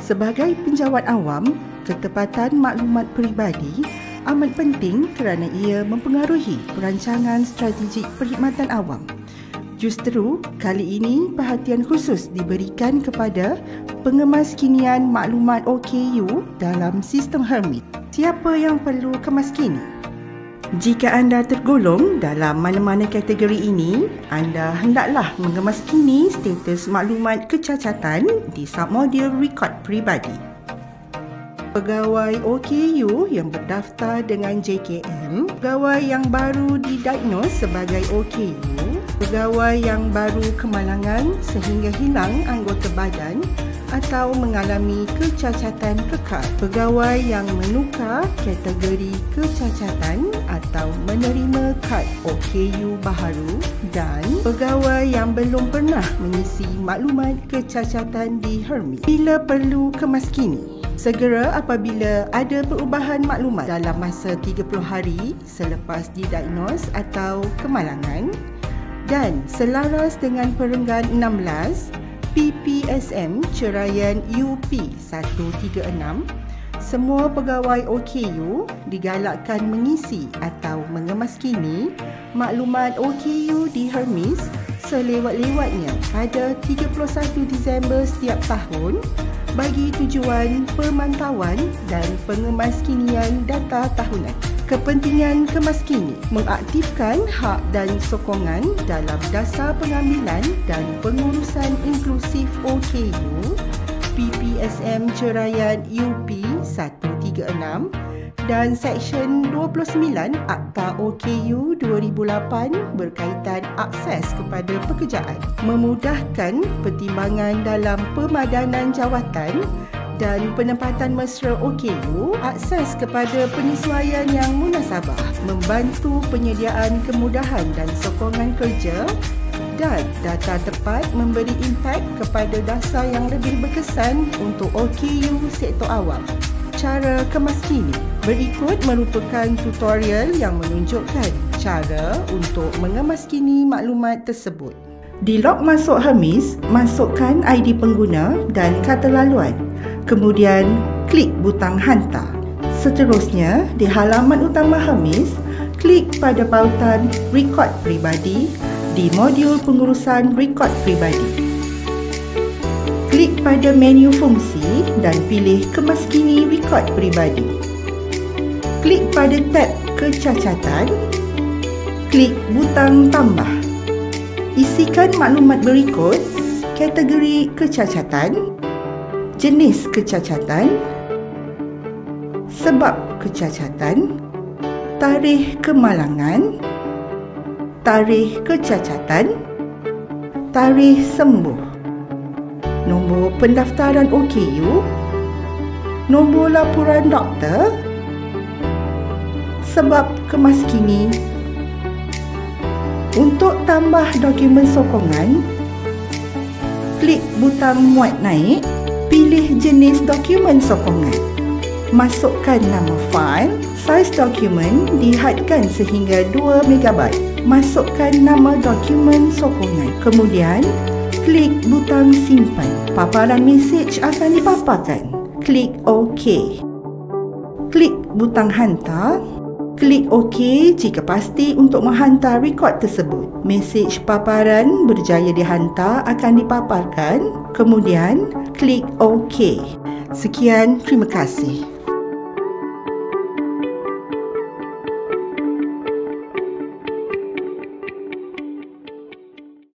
Sebagai penjawat awam, ketepatan maklumat peribadi amat penting kerana ia mempengaruhi perancangan strategik perkhidmatan awam. Justru, kali ini perhatian khusus diberikan kepada pengemas kinian maklumat OKU dalam sistem Hermes. Siapa yang perlu kemas kini? Jika anda tergolong dalam mana-mana kategori ini, anda hendaklah mengemas kini status maklumat kecacatan di submodul rekod peribadi. Pegawai OKU yang berdaftar dengan JKM, pegawai yang baru didiagnos sebagai OKU, pegawai yang baru kemalangan sehingga hilang anggota badan atau mengalami kecacatan kekal, pegawai yang menukar kategori kecacatan atau menerima kad OKU baharu, dan pegawai yang belum pernah mengisi maklumat kecacatan di Hermes. Bila perlu kemas kini? Segera apabila ada perubahan maklumat dalam masa 30 hari selepas didiagnos atau kemalangan, dan selaras dengan perenggan 16 PPSM Ceraian UP 136, semua pegawai OKU digalakkan mengisi atau mengemas kini maklumat OKU di Hermes selewat-lewatnya pada 31 Disember setiap tahun bagi tujuan pemantauan dan pengemaskinian data tahunan. Kepentingan kemas kini mengaktifkan hak dan sokongan dalam dasar pengambilan dan pengurusan inklusif OKU PPSM Ceraian UP 136 dan Seksyen 29 Akta OKU 2008 berkaitan akses kepada pekerjaan, memudahkan pertimbangan dalam pemadanan jawatan dan penempatan mesra OKU, akses kepada penyesuaian yang munasabah, membantu penyediaan kemudahan dan sokongan kerja, dan data tepat memberi impak kepada dasar yang lebih berkesan untuk OKU sektor awam. Cara kemas kini berikut merupakan tutorial yang menunjukkan cara untuk mengemas kini maklumat tersebut. Di log masuk Hermes, masukkan ID pengguna dan kata laluan. Kemudian, klik butang hantar. Seterusnya, di halaman utama Hermes, klik pada pautan rekod peribadi di modul pengurusan rekod peribadi. Klik pada menu fungsi dan pilih kemas kini rekod peribadi. Klik pada tab kecacatan. Klik butang tambah. Isikan maklumat berikut: kategori kecacatan, jenis kecacatan, sebab kecacatan, tarikh kemalangan, tarikh kecacatan, tarikh sembuh, nombor pendaftaran OKU, nombor laporan doktor, sebab kemas kini. Untuk tambah dokumen sokongan, klik butang muat naik, pilih jenis dokumen sokongan. Masukkan nama fail, saiz dokumen dihadkan sehingga 2 MB. Masukkan nama dokumen sokongan. Kemudian, klik butang simpan. Paparan mesej akan dipaparkan. Klik OK. Klik butang hantar. Klik OK jika pasti untuk menghantar rekod tersebut. Mesej paparan berjaya dihantar akan dipaparkan. Kemudian, klik OK. Sekian, terima kasih.